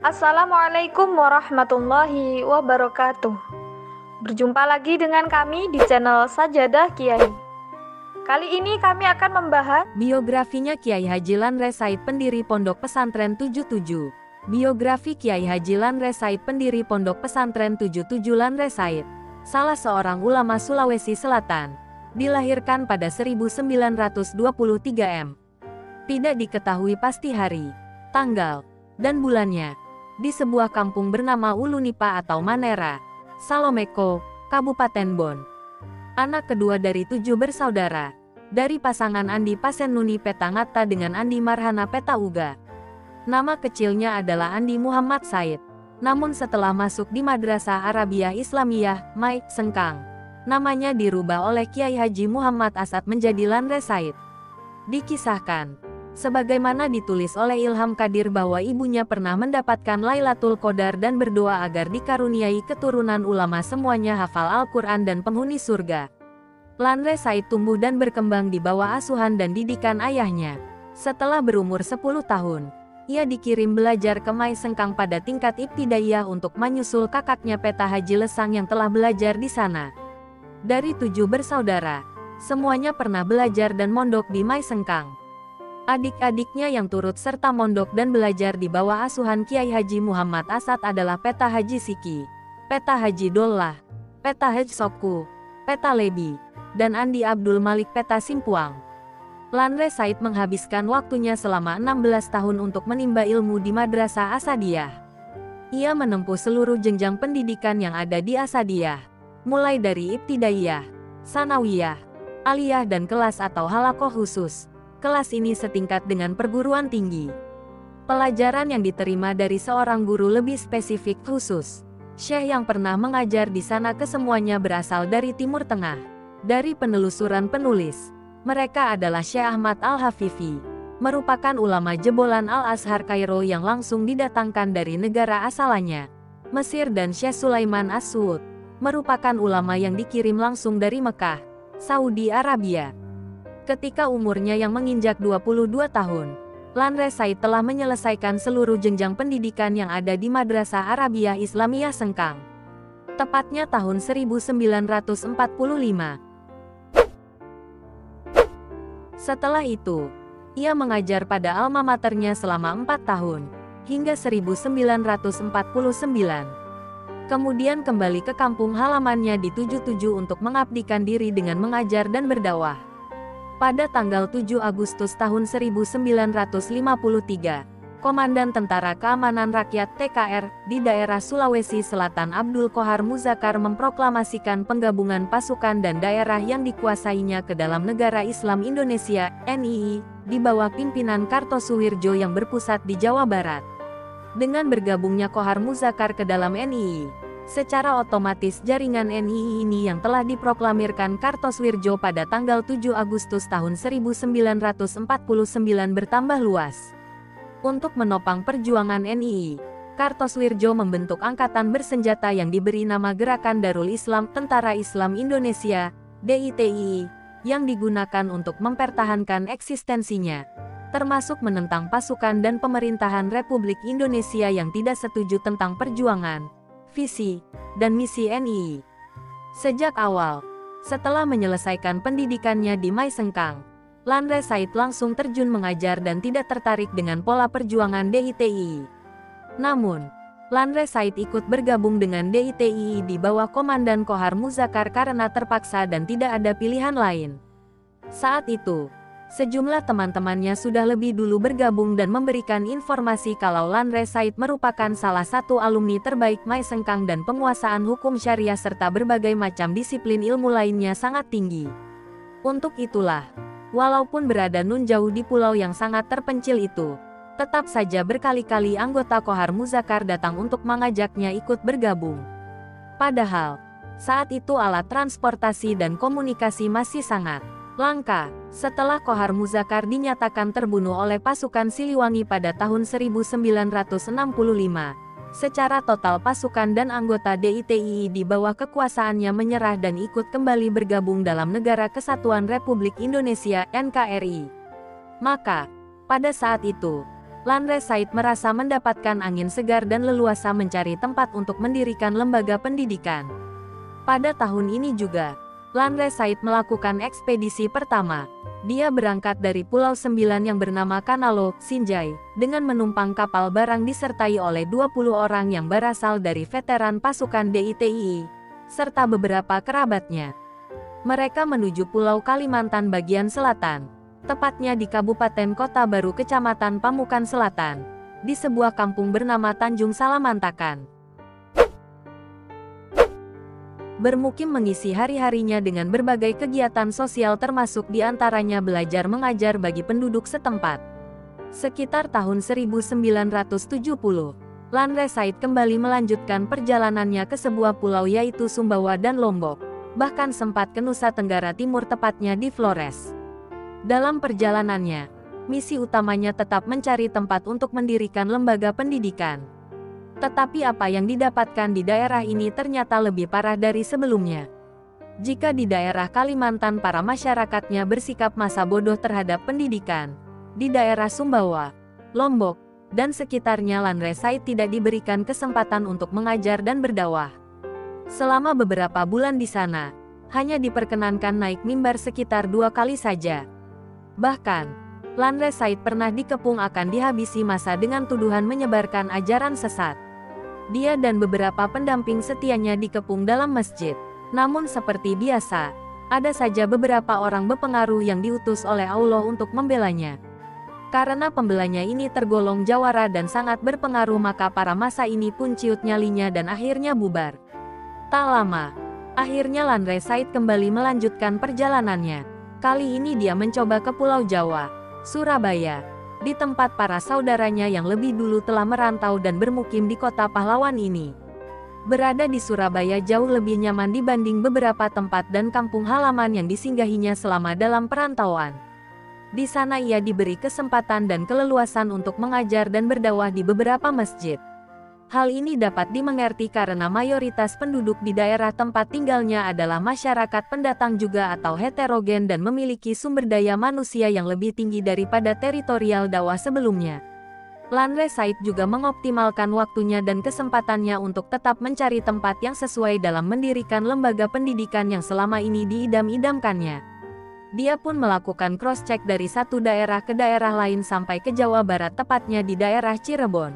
Assalamualaikum warahmatullahi wabarakatuh. Berjumpa lagi dengan kami di channel Sajadah Kiai. Kali ini kami akan membahas biografinya Kiai Haji Lanre Said, pendiri Pondok Pesantren 77. Biografi Kiai Haji Lanre Said, pendiri Pondok Pesantren 77. Lanre Said, salah seorang ulama Sulawesi Selatan, dilahirkan pada 1923 m. Tidak diketahui pasti hari, tanggal, dan bulannya, di sebuah kampung bernama Ulunipa atau Manera, Salomeko, Kabupaten Bon. Anak kedua dari 7 bersaudara, dari pasangan Andi Pasenuni Petangata dengan Andi Marhana Petauga. Nama kecilnya adalah Andi Muhammad Said. Namun setelah masuk di Madrasah Arabiyah Islamiyah, Mai Sengkang, namanya dirubah oleh Kiai Haji Muhammad Asad menjadi Lanre Said. Dikisahkan, sebagaimana ditulis oleh Ilham Kadir, bahwa ibunya pernah mendapatkan Lailatul Qadar dan berdoa agar dikaruniai keturunan ulama semuanya hafal Al-Quran dan penghuni surga. Lanre Said tumbuh dan berkembang di bawah asuhan dan didikan ayahnya. Setelah berumur 10 tahun, ia dikirim belajar ke Mai Sengkang pada tingkat ibtidaiyah untuk menyusul kakaknya Peta Haji Lesang yang telah belajar di sana. Dari 7 bersaudara, semuanya pernah belajar dan mondok di Mai Sengkang. Adik-adiknya yang turut serta mondok dan belajar di bawah asuhan Kiai Haji Muhammad Asad adalah Peta Haji Siki, Peta Haji Dollah, Peta Haji Soku, Peta Lebi, dan Andi Abdul Malik Peta Simpuang. Lanre Said menghabiskan waktunya selama 16 tahun untuk menimba ilmu di Madrasah Asadiyah. Ia menempuh seluruh jenjang pendidikan yang ada di Asadiyah, mulai dari ibtidaiyah, sanawiyah, aliyah dan kelas atau halakoh khusus. Kelas ini setingkat dengan perguruan tinggi. Pelajaran yang diterima dari seorang guru lebih spesifik khusus. Syekh yang pernah mengajar di sana kesemuanya berasal dari Timur Tengah. Dari penelusuran penulis, mereka adalah Syekh Ahmad Al-Hafifi, merupakan ulama jebolan Al-Azhar Kairo yang langsung didatangkan dari negara asalnya, Mesir, dan Syekh Sulaiman As-Suud, merupakan ulama yang dikirim langsung dari Mekah, Saudi Arabia. Ketika umurnya yang menginjak 22 tahun, Lanre Said telah menyelesaikan seluruh jenjang pendidikan yang ada di Madrasah Arabiyah Islamiyah Sengkang. Tepatnya tahun 1945. Setelah itu, ia mengajar pada alma maternya selama 4 tahun, hingga 1949. Kemudian kembali ke kampung halamannya di 77 untuk mengabdikan diri dengan mengajar dan berdakwah. Pada tanggal 7 Agustus tahun 1953, Komandan Tentara Keamanan Rakyat (TKR) di daerah Sulawesi Selatan Abdul Qohar Muzakkar memproklamasikan penggabungan pasukan dan daerah yang dikuasainya ke dalam Negara Islam Indonesia (NII) di bawah pimpinan Kartosuwirjo yang berpusat di Jawa Barat. Dengan bergabungnya Qohar Muzakkar ke dalam NII, secara otomatis jaringan NII ini yang telah diproklamirkan Kartosuwirjo pada tanggal 7 Agustus tahun 1949 bertambah luas. Untuk menopang perjuangan NII, Kartosuwirjo membentuk angkatan bersenjata yang diberi nama Gerakan Darul Islam Tentara Islam Indonesia, DITII, yang digunakan untuk mempertahankan eksistensinya, termasuk menentang pasukan dan pemerintahan Republik Indonesia yang tidak setuju tentang perjuangan, visi, dan misi NII. Sejak awal, setelah menyelesaikan pendidikannya di Mai Sengkang, Lanre Said langsung terjun mengajar dan tidak tertarik dengan pola perjuangan DITII. Namun, Lanre Said ikut bergabung dengan DITII di bawah Komandan Qohar Muzakkar karena terpaksa dan tidak ada pilihan lain. Saat itu, sejumlah teman-temannya sudah lebih dulu bergabung dan memberikan informasi kalau Lanre Said merupakan salah satu alumni terbaik Mai Sengkang dan penguasaan hukum syariah serta berbagai macam disiplin ilmu lainnya sangat tinggi. Untuk itulah, walaupun berada nun jauh di pulau yang sangat terpencil itu, tetap saja berkali-kali anggota Qohar Muzakkar datang untuk mengajaknya ikut bergabung. Padahal, saat itu alat transportasi dan komunikasi masih sangat langka. Setelah Qohar Muzakkar dinyatakan terbunuh oleh pasukan Siliwangi pada tahun 1965, secara total pasukan dan anggota DITII di bawah kekuasaannya menyerah dan ikut kembali bergabung dalam Negara Kesatuan Republik Indonesia (NKRI). Maka, pada saat itu, Lanre Said merasa mendapatkan angin segar dan leluasa mencari tempat untuk mendirikan lembaga pendidikan. Pada tahun ini juga, Lanre Said melakukan ekspedisi pertama. Dia berangkat dari Pulau Sembilan yang bernama Kanalo, Sinjai, dengan menumpang kapal barang disertai oleh 20 orang yang berasal dari veteran pasukan DITII, serta beberapa kerabatnya. Mereka menuju Pulau Kalimantan bagian selatan, tepatnya di Kabupaten Kota Baru Kecamatan Pamukan Selatan, di sebuah kampung bernama Tanjung Salamantakan. Bermukim mengisi hari-harinya dengan berbagai kegiatan sosial termasuk diantaranya belajar mengajar bagi penduduk setempat. Sekitar tahun 1970, Lanre Said kembali melanjutkan perjalanannya ke sebuah pulau yaitu Sumbawa dan Lombok, bahkan sempat ke Nusa Tenggara Timur tepatnya di Flores. Dalam perjalanannya, misi utamanya tetap mencari tempat untuk mendirikan lembaga pendidikan. Tetapi apa yang didapatkan di daerah ini ternyata lebih parah dari sebelumnya. Jika di daerah Kalimantan para masyarakatnya bersikap masa bodoh terhadap pendidikan, di daerah Sumbawa, Lombok, dan sekitarnya Lanre Said tidak diberikan kesempatan untuk mengajar dan berdakwah. Selama beberapa bulan di sana, hanya diperkenankan naik mimbar sekitar 2 kali saja. Bahkan, Lanre Said pernah dikepung akan dihabisi massa dengan tuduhan menyebarkan ajaran sesat. Dia dan beberapa pendamping setianya dikepung dalam masjid. Namun seperti biasa, ada saja beberapa orang berpengaruh yang diutus oleh Allah untuk membelanya. Karena pembelanya ini tergolong jawara dan sangat berpengaruh maka para massa ini pun ciut nyalinya dan akhirnya bubar. Tak lama, akhirnya Lanre Said kembali melanjutkan perjalanannya. Kali ini dia mencoba ke Pulau Jawa, Surabaya, di tempat para saudaranya yang lebih dulu telah merantau dan bermukim di kota pahlawan ini. Berada di Surabaya jauh lebih nyaman dibanding beberapa tempat dan kampung halaman yang disinggahinya selama dalam perantauan. Di sana ia diberi kesempatan dan keleluasan untuk mengajar dan berdakwah di beberapa masjid. Hal ini dapat dimengerti karena mayoritas penduduk di daerah tempat tinggalnya adalah masyarakat pendatang juga atau heterogen dan memiliki sumber daya manusia yang lebih tinggi daripada teritorial dakwah sebelumnya. Lanre Said juga mengoptimalkan waktunya dan kesempatannya untuk tetap mencari tempat yang sesuai dalam mendirikan lembaga pendidikan yang selama ini diidam-idamkannya. Dia pun melakukan cross-check dari satu daerah ke daerah lain sampai ke Jawa Barat tepatnya di daerah Cirebon.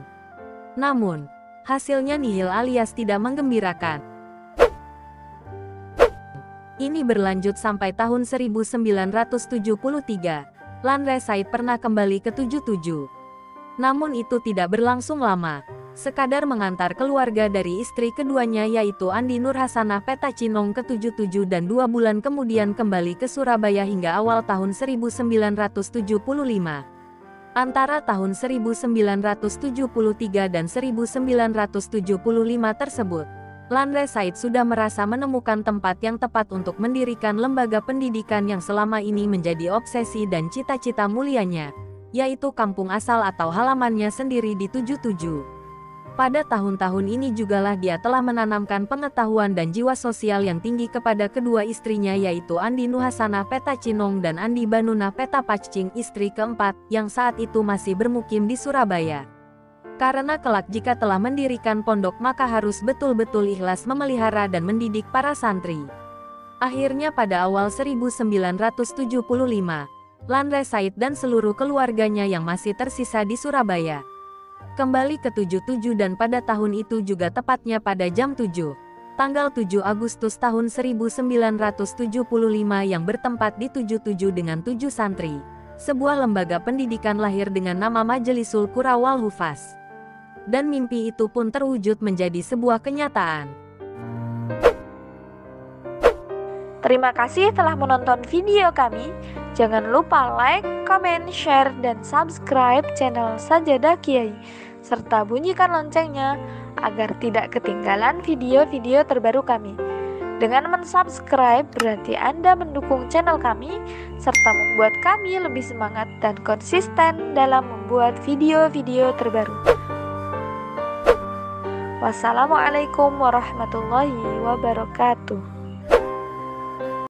Namun, hasilnya nihil alias tidak menggembirakan. Ini berlanjut sampai tahun 1973. Lanre Said pernah kembali ke 77. Namun itu tidak berlangsung lama. Sekadar mengantar keluarga dari istri keduanya yaitu Andi Nurhasanah Petacinong ke 77 dan 2 bulan kemudian kembali ke Surabaya hingga awal tahun 1975. Antara tahun 1973 dan 1975 tersebut, Lanre Said sudah merasa menemukan tempat yang tepat untuk mendirikan lembaga pendidikan yang selama ini menjadi obsesi dan cita-cita mulianya, yaitu kampung asal atau halamannya sendiri di 77. Pada tahun-tahun ini jugalah dia telah menanamkan pengetahuan dan jiwa sosial yang tinggi kepada kedua istrinya yaitu Andi Nuhasanah Petacinong dan Andi Banuna Petapacing istri keempat yang saat itu masih bermukim di Surabaya. Karena kelak jika telah mendirikan pondok maka harus betul-betul ikhlas memelihara dan mendidik para santri. Akhirnya pada awal 1975, Lanre Said dan seluruh keluarganya yang masih tersisa di Surabaya kembali ke 77 dan pada tahun itu juga tepatnya pada jam 7, tanggal 7 Agustus tahun 1975 yang bertempat di 77 dengan 7 santri. Sebuah lembaga pendidikan lahir dengan nama Majelisul Qura wal Hufaz. Dan mimpi itu pun terwujud menjadi sebuah kenyataan. Terima kasih telah menonton video kami. Jangan lupa like, comment, share, dan subscribe channel Sajadah Kiai, serta bunyikan loncengnya agar tidak ketinggalan video-video terbaru kami. Dengan mensubscribe berarti Anda mendukung channel kami, serta membuat kami lebih semangat dan konsisten dalam membuat video-video terbaru. Wassalamualaikum warahmatullahi wabarakatuh.